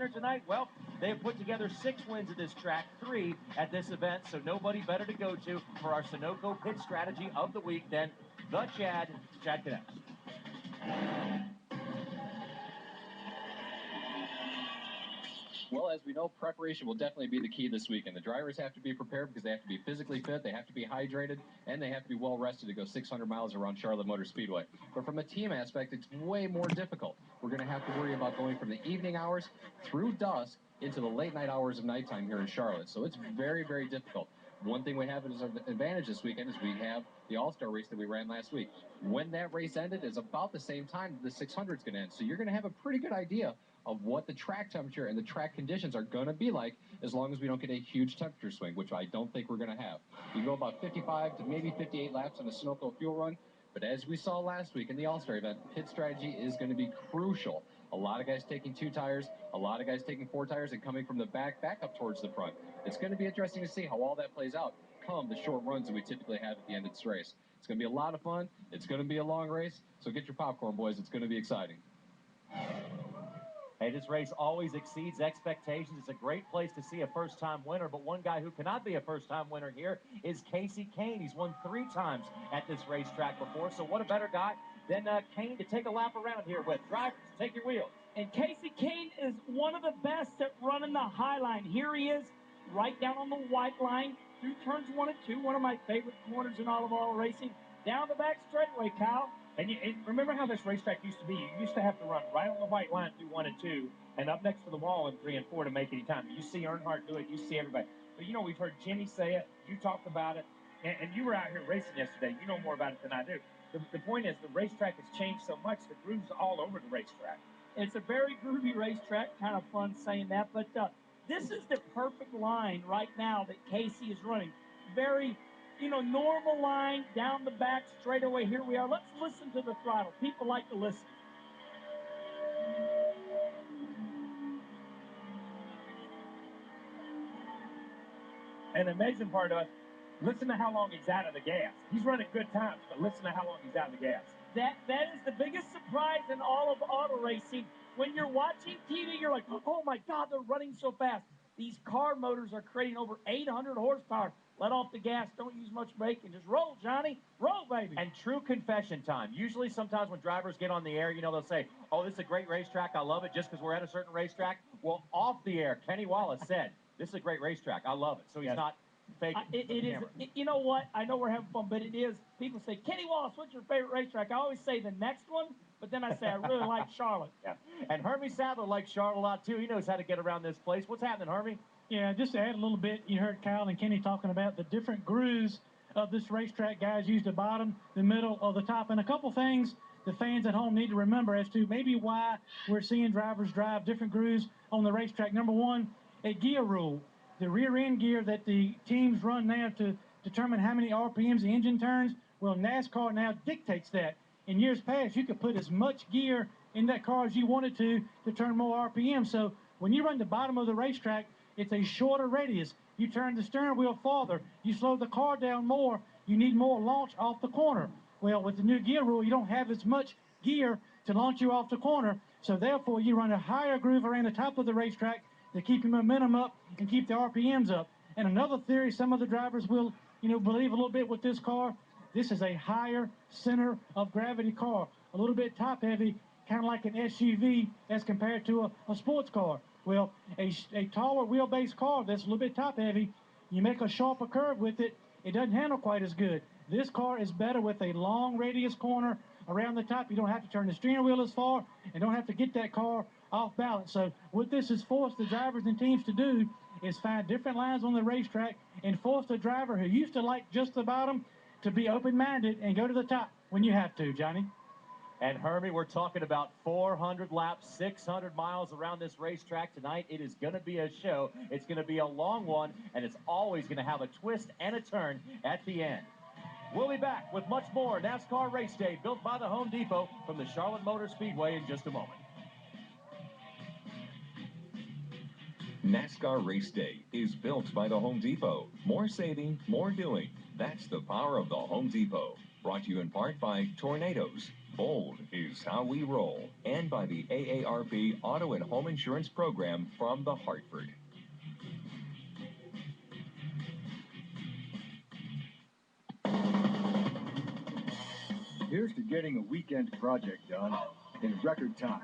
winner tonight? Well, they have put together 6 wins at this track, 3 at this event, so nobody better to go to for our Sunoco pit strategy of the week than the Chad Cadet. Well, as we know, preparation will definitely be the key this weekend. The drivers have to be prepared because they have to be physically fit, they have to be hydrated, and they have to be well rested to go 600 miles around Charlotte Motor Speedway. But from a team aspect, it's way more difficult. We're going to have to worry about going from the evening hours through dusk into the late night hours of nighttime here in Charlotte. So it's very, very difficult. One thing we have as an advantage this weekend is we have the All-Star race that we ran last week. When that race ended is about the same time the 600 is going to end. So you're going to have a pretty good idea of what the track temperature and the track conditions are going to be like, as long as we don't get a huge temperature swing, which I don't think we're going to have. You go about 55 to maybe 58 laps on a Sunoco fuel run, but as we saw last week in the All-Star event, pit strategy is going to be crucial. A lot of guys taking 2 tires, a lot of guys taking 4 tires and coming from the back up towards the front. It's going to be interesting to see how all that plays out come the short runs that we typically have at the end of this race. It's going to be a lot of fun. It's going to be a long race, so get your popcorn, boys. It's going to be exciting. Hey, this race always exceeds expectations. It's a great place to see a first-time winner, but one guy who cannot be a first-time winner here is Casey Kane. He's won 3 times at this racetrack before, so what a better guy than Kane to take a lap around here with. Drivers, take your wheels. And Casey Kane is one of the best at running the high line. Here he is, right down on the white line, through turns 1 and 2, one of my favorite corners in all of auto racing. Down the back straightaway, Kyle. And remember how this racetrack used to be? You used to have to run right on the white line through 1 and 2 and up next to the wall in 3 and 4 to make any time. You see Earnhardt do it. You see everybody. But, you know, we've heard Jenny say it. You talked about it. And you were out here racing yesterday. You know more about it than I do. The point is the racetrack has changed so much. The grooves are all over the racetrack. It's a very groovy racetrack. Kind of fun saying that. But this is the perfect line right now that Casey is running. Very, normal line down the back straightaway. Here we are. Let's listen to the throttle. People like to listen. And the amazing part of it, listen to how long he's out of the gas. He's running good times, but listen to how long he's out of the gas. That is the biggest surprise in all of auto racing. When you're watching TV, you're like, oh my God, they're running so fast. These car motors are creating over 800 horsepower. Let off the gas. Don't use much brake and just roll, Johnny. Roll, baby. And true confession time. Usually sometimes when drivers get on the air, they'll say, oh, this is a great racetrack. I love it just because we're at a certain racetrack. Well, off the air, Kenny Wallace said, this is a great racetrack. I love it. So he's not fake. It is. You know what? I know we're having fun, but it is. People say, Kenny Wallace, what's your favorite racetrack? I always say the next one, but then I say I really like Charlotte. Yeah. And Hermie Sadler likes Charlotte a lot, too. He knows how to get around this place. What's happening, Hermie? Yeah, just to add a little bit, you heard Kyle and Kenny talking about the different grooves of this racetrack. Guys use the bottom, the middle, or the top. And a couple things the fans at home need to remember as to maybe why we're seeing drivers drive different grooves on the racetrack. Number one, a gear rule. The rear end gear that the teams run now to determine how many RPMs the engine turns, well, NASCAR now dictates that. In years past, you could put as much gear in that car as you wanted to turn more RPM. So when you run the bottom of the racetrack, it's a shorter radius. You turn the steering wheel farther. You slow the car down more. You need more launch off the corner. Well, with the new gear rule, you don't have as much gear to launch you off the corner. So therefore, you run a higher groove around the top of the racetrack to keep your momentum up and keep the RPMs up. And another theory some of the drivers will, believe a little bit with this car. This is a higher center of gravity car, a little bit top heavy, kind of like an SUV as compared to a sports car. Well, a taller wheelbase car that's a little bit top heavy, you make a sharper curve with it, it doesn't handle quite as good. This car is better with a long radius corner around the top. You don't have to turn the steering wheel as far and don't have to get that car off balance. So what this has forced the drivers and teams to do is find different lines on the racetrack and force the driver who used to like just the bottom to be open-minded and go to the top when you have to, Johnny. And Hermie, we're talking about 400 laps, 600 miles around this racetrack tonight. It is going to be a show. It's going to be a long one, and it's always going to have a twist and a turn at the end. We'll be back with much more NASCAR Race Day built by the Home Depot from the Charlotte Motor Speedway in just a moment. NASCAR Race Day is built by the Home Depot. More saving, more doing. That's the power of the Home Depot. Brought to you in part by Tornadoes. Bold is how we roll. And by the AARP Auto and Home Insurance Program from the Hartford. Here's to getting a weekend project done in record time.